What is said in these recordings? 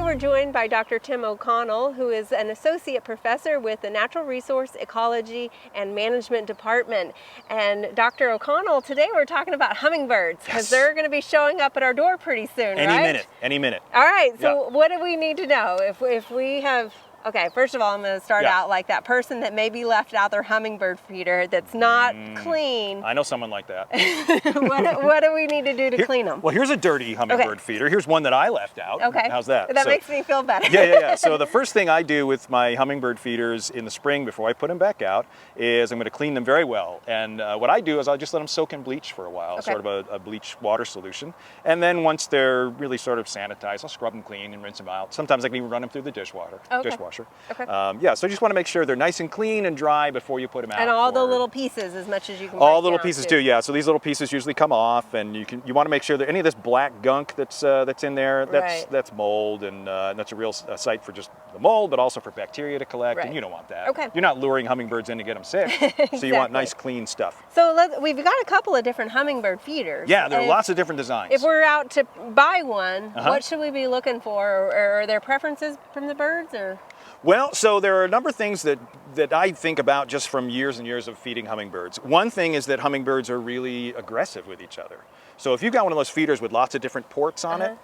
we're joined by Dr. Tim O'Connell, who is an associate professor with the Natural Resource Ecology and Management Department. And Dr. O'Connell, today we're talking about hummingbirds because they're going to be showing up at our door pretty soon, right? Any minute. All right, so what do we need to know if we have... Okay, first of all, I'm going to start out like that person that maybe left out their hummingbird feeder that's not clean. I know someone like that. what do we need to do to clean them? Well, here's a dirty hummingbird feeder. Here's one that I left out. Okay. How's that? That makes me feel better. Yeah. So the first thing I do with my hummingbird feeders in the spring before I put them back out is I'm going to clean them very well. And what I do is I'll just let them soak in bleach for a while, sort of a bleach water solution. And then once they're really sort of sanitized, I'll scrub them clean and rinse them out. Sometimes I can even run them through the dishwasher. Okay. So you just want to make sure they're nice and clean and dry before you put them out. And all the little pieces as much as you can. All the little pieces too, yeah. So these little pieces usually come off, and you want to make sure that any of this black gunk that's in there, that's mold, and that's a real site for just the mold, but also for bacteria to collect, and you don't want that. Okay. You're not luring hummingbirds in to get them sick, so you want nice clean stuff. So we've got a couple of different hummingbird feeders. Yeah, there are lots of different designs. If we're out to buy one, what should we be looking for? Or are there preferences from the birds, or? Well, so there are a number of things that I think about just from years and years of feeding hummingbirds. One thing is that hummingbirds are really aggressive with each other. So if you've got one of those feeders with lots of different ports on it,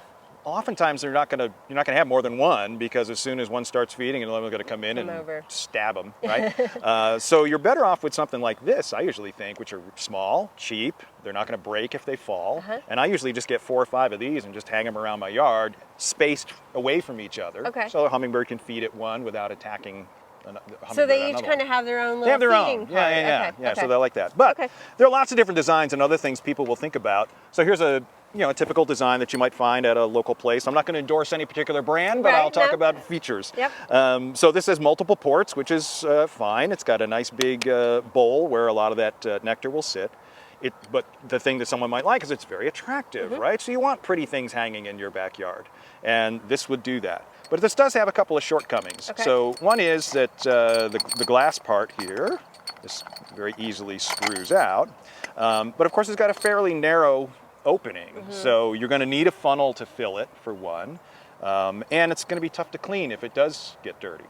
oftentimes you're not gonna have more than one, because as soon as one starts feeding, another one's gonna come in and stab them, right? So you're better off with something like this, I usually think, which are small, cheap. They're not gonna break if they fall. And I usually just get 4 or 5 of these and just hang them around my yard, spaced away from each other. So a hummingbird can feed at one without attacking. So they each kind of have their own little feeding part. Yeah. So they're like that. But there are lots of different designs and other things people will think about. So here's a typical design that you might find at a local place. I'm not going to endorse any particular brand, but I'll talk about features. So this has multiple ports, which is fine. It's got a nice big bowl where a lot of that nectar will sit. But the thing that someone might like is it's very attractive, right? So you want pretty things hanging in your backyard, and this would do that. But this does have a couple of shortcomings. So one is that the glass part here, this very easily screws out. But of course it's got a fairly narrow opening. So you're going to need a funnel to fill it, for one. And it's going to be tough to clean if it does get dirty.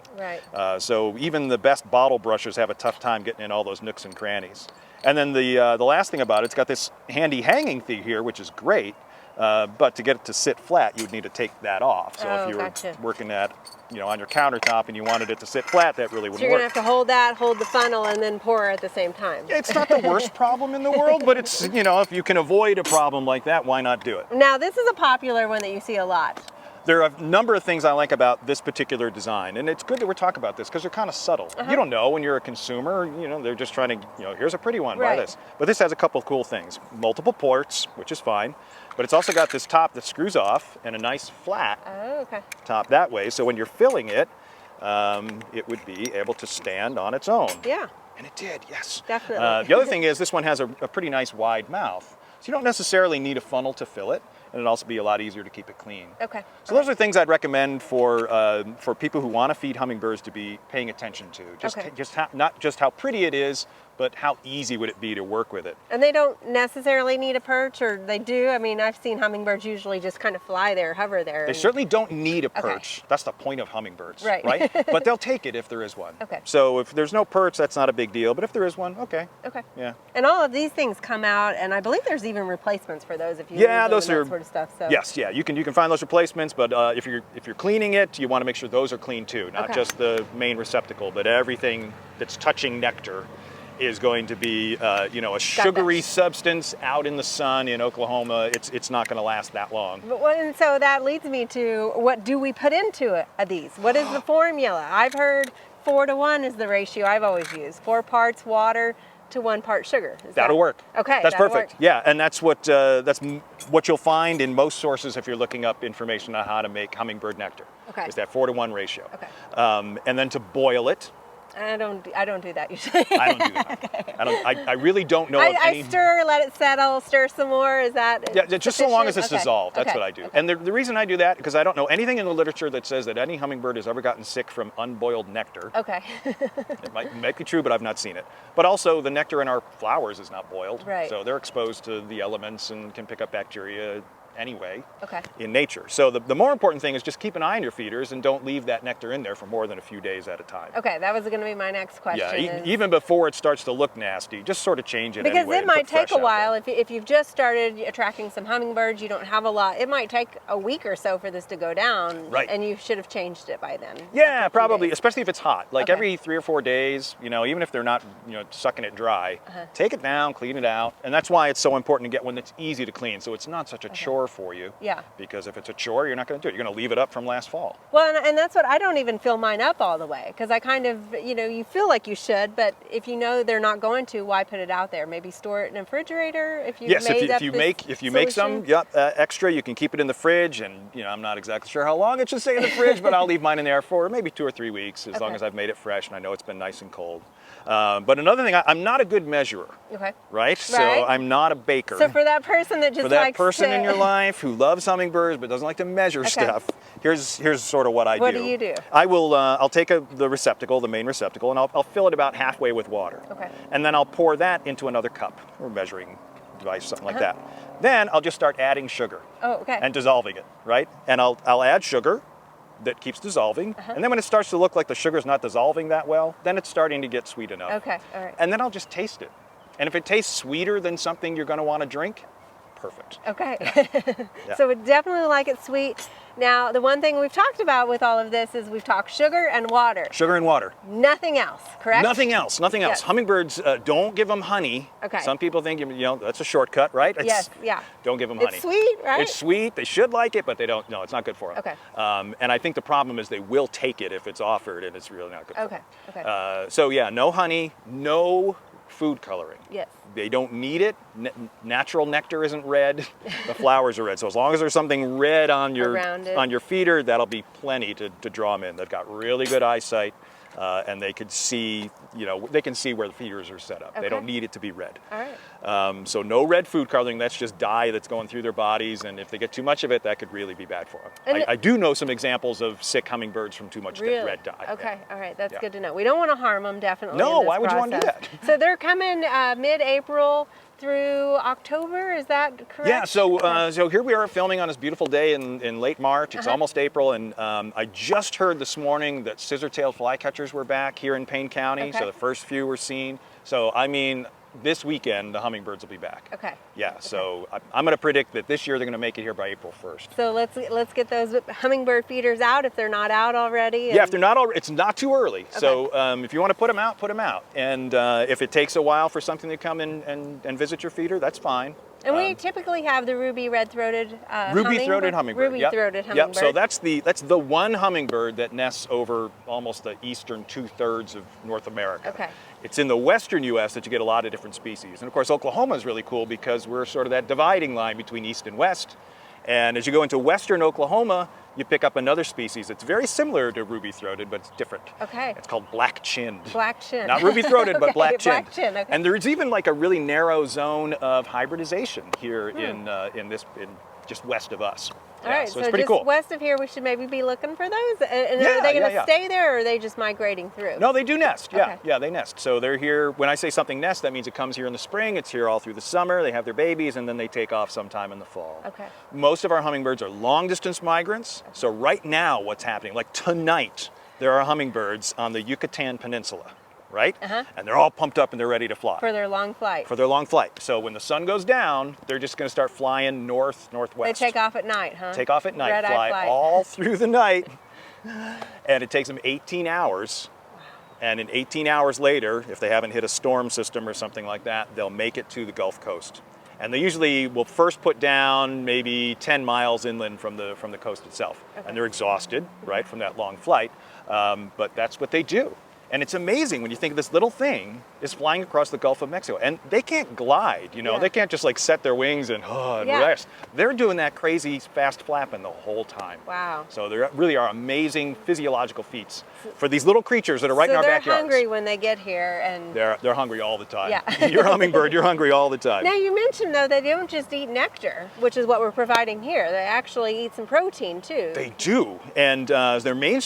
So even the best bottle brushers have a tough time getting in all those nooks and crannies. And then the last thing about it's got this handy hanging thing here, which is great. But to get it to sit flat, you would need to take that off. So if you were working at, on your countertop and you wanted it to sit flat, that really wouldn't work. So you're going to have to hold the funnel, and then pour at the same time. It's not the worst problem in the world, but it's, if you can avoid a problem like that, why not do it? Now, this is a popular one that you see a lot. There are a number of things I like about this particular design, and it's good that we're talking about this because they're kind of subtle. You don't know when you're a consumer, they're just trying to, here's a pretty one, buy this. But this has a couple of cool things. Multiple ports, which is fine, but it's also got this top that screws off and a nice flat top that way. So when you're filling it, it would be able to stand on its own. And it did, yes. Definitely. The other thing is this one has a pretty nice wide mouth. So you don't necessarily need a funnel to fill it, and it'll also be a lot easier to keep it clean. So those are things I'd recommend for people who want to feed hummingbirds to be paying attention to. Not just how pretty it is, but how easy would it be to work with it. And they don't necessarily need a perch, or they do? I mean, I've seen hummingbirds usually just kind of fly there, hover there. They certainly don't need a perch. That's the point of hummingbirds, right? But they'll take it if there is one. So if there's no perch, that's not a big deal. But if there is one, yeah. And all of these things come out, and I believe there's even replacements for those if you those are that sort of stuff. So. Yes, you can find those replacements, but if you're cleaning it, you want to make sure those are clean too, not just the main receptacle, but everything that's touching nectar is going to be, a sugary substance out in the sun in Oklahoma. It's not going to last that long. And so that leads me to, what do we put into these? What is the formula? I've heard 4 to 1 is the ratio I've always used. 4 parts water to 1 part sugar. That'll work. Okay, that's perfect. Work. Yeah, and that's what you'll find in most sources if you're looking up information on how to make hummingbird nectar. Is that 4 to 1 ratio. And then to boil it. I don't do that usually. I don't do that. I really don't know of any... I stir, let it settle, stir some more. Is that just so long as it's dissolved. That's what I do. And the reason I do that, because I don't know anything in the literature that says that any hummingbird has ever gotten sick from unboiled nectar. It might be true, but I've not seen it. But also, the nectar in our flowers is not boiled. So they're exposed to the elements and can pick up bacteria anyway Okay. in nature. So the more important thing is just keep an eye on your feeders and don't leave that nectar in there for more than a few days at a time. Okay, that was going to be my next question. Yeah, even before it starts to look nasty, just sort of change it because anyway it might take a while. If you've just started attracting some hummingbirds, you don't have a lot. It might take a week or so for this to go down, right? And you should have changed it by then. Yeah, probably, especially if it's hot. Like okay. every 3 or 4 days, you know, even if they're not, you know, sucking it dry, take it down, clean it out, and that's why it's so important to get one that's easy to clean, so it's not such a chore for you. Yeah. Because if it's a chore, you're not going to do it. You're going to leave it up from last fall. Well, and that's what I don't even fill mine up all the way, because I kind of, you know, you feel like you should, but if you know they're not going to, why put it out there? Maybe store it in a refrigerator if you if you make some extra, you can keep it in the fridge, and you know, I'm not exactly sure how long it should stay in the fridge, but I'll leave mine in there for maybe 2 or 3 weeks, as long as I've made it fresh and I know it's been nice and cold. But another thing, I'm not a good measurer. Okay. Right? So I'm not a baker. So for that person that just for that person in your life who loves hummingbirds but doesn't like to measure stuff, here's sort of what I do. What do you do? I will I'll take the receptacle, the main receptacle, and I'll fill it about halfway with water. Okay. And then I'll pour that into another cup or measuring device, something like that. Then I'll just start adding sugar. Oh, okay. And dissolving it, right? And I'll add sugar that keeps dissolving. And then when it starts to look like the sugar's not dissolving that well, then it's starting to get sweet enough. Okay, all right. And then I'll just taste it. And if it tastes sweeter than something you're going to want to drink, perfect. Okay. Yeah. So we definitely like it sweet. Now, the one thing we've talked about with all of this is we've talked sugar and water. Sugar and water. Nothing else, correct? Nothing else, nothing else. Yes. Hummingbirds, don't give them honey. Okay. Some people think, you know, that's a shortcut, right? Yes, yeah. Don't give them honey. It's sweet, right? It's sweet. They should like it, but they don't. No, it's not good for them. Okay. And I think the problem is they will take it if it's offered, and it's really not good for them. Okay. So yeah, no honey, no food coloring. Yes. They don't need it. Natural nectar isn't red. The flowers are red. So as long as there's something red on your feeder, that'll be plenty to draw them in. They've got really good eyesight, and they can see, you know, they can see where the feeders are set up. Okay. They don't need it to be red. All right. So no red food coloring. That's just dye that's going through their bodies, and if they get too much of it, that could really be bad for them. I do know some examples of sick hummingbirds from too much red dye. Okay, yeah. All right, that's good to know. We don't want to harm them, definitely. No, in this why would process. you want to do that? So they're coming mid-April through October, is that correct? Yeah, so here we are filming on this beautiful day in late March. It's almost April, and I just heard this morning that scissor-tailed flycatchers were back here in Payne County, so the first few were seen. So, I mean, this weekend, the hummingbirds will be back. Okay. Yeah, so I'm going to predict that this year they're going to make it here by April 1st. So let's get those hummingbird feeders out if they're not out already. Yeah, if they're not already, it's not too early. Okay. So if you want to put them out, put them out. And if it takes a while for something to come in and visit your feeder, that's fine. And we typically have the red-throated Ruby-throated hummingbird. Ruby-throated hummingbird. Yep. So that's the one hummingbird that nests over almost the eastern 2/3 of North America. Okay. It's in the western U.S. that you get a lot of different species. And of course, Oklahoma is really cool because we're sort of that dividing line between east and west. And as you go into western Oklahoma, you pick up another species that's very similar to ruby-throated, but it's different. Okay. It's called black-chinned. Black-chinned. Not ruby-throated, but black-chinned. Black-chinned, okay. And there's even like a really narrow zone of hybridization here in just west of us. All right, so it's pretty cool. West of here, we should maybe be looking for those. And are they going to stay there, or are they just migrating through? No, they do nest. Yeah, Okay. yeah, they nest. So they're here. When I say something nest, that means it comes here in the spring. It's here all through the summer. They have their babies, and then they take off sometime in the fall. Okay. Most of our hummingbirds are long-distance migrants. So right now, what's happening? Like tonight, there are hummingbirds on the Yucatan Peninsula. Right? And they're all pumped up and they're ready to fly. For their long flight. For their long flight. So when the sun goes down, they're just going to start flying north, northwest. They take off at night, huh? Take off at night, Red-eye fly all through the night. And it takes them 18 hours. And in 18 hours later, if they haven't hit a storm system or something like that, they'll make it to the Gulf Coast. And they usually will first put down maybe 10 miles inland from the coast itself. Okay. And they're exhausted, right, from that long flight. But that's what they do. And it's amazing when you think of this little thing is flying across the Gulf of Mexico. And they can't glide, you know. Yeah. They can't just like set their wings and relax. They're doing that crazy fast flapping the whole time. Wow. So there really are amazing physiological feats for these little creatures that are right in our backyards. So they're hungry when they get here. And they're hungry all the time. Yeah. You're a hummingbird, you're hungry all the time. Now you mentioned though they don't just eat nectar, which is what we're providing here. They actually eat some protein too. They do. And their main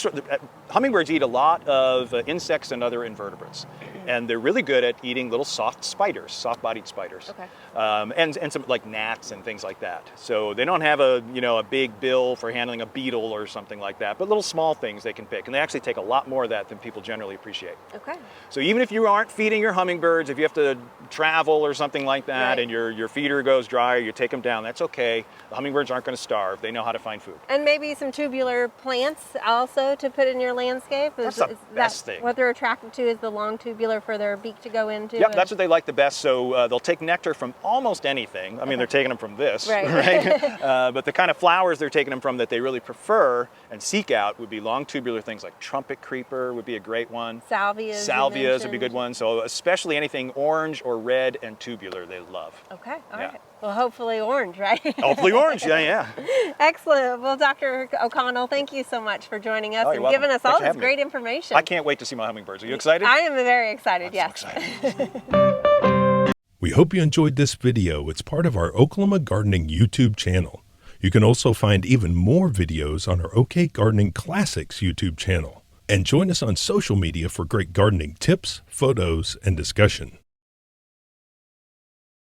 hummingbirds eat a lot of insects and other invertebrates. And they're really good at eating little soft spiders, soft-bodied spiders. Okay. And some like gnats and things like that. So they don't have a big bill for handling a beetle or something like that, but little small things they can pick. And they actually take a lot more of that than people generally appreciate. Okay. So even if you aren't feeding your hummingbirds, if you have to travel or something like that, and your feeder goes dry, or you take them down, that's okay. The hummingbirds aren't going to starve. They know how to find food. And maybe some tubular plants also to put in your landscape. That's the best thing. What they're attracted to is the long tubular for their beak to go into. Yep, that's what they like the best. So they'll take nectar from almost anything. I mean, they're taking them from this, right? But the kind of flowers they're taking them from that they really prefer and seek out would be long tubular things like trumpet creeper would be a great one. Salvias would be a good one. So especially anything orange or red and tubular, they love. Okay, all right. Well, hopefully orange, right? Hopefully orange, yeah. Excellent. Well, Dr. O'Connell, thank you so much for joining us and giving us all this great information. I can't wait to see my hummingbirds. Are you excited? I am very excited, yes. So excited. We hope you enjoyed this video. It's part of our Oklahoma Gardening YouTube channel. You can also find even more videos on our OK Gardening Classics YouTube channel. And join us on social media for great gardening tips, photos, and discussion.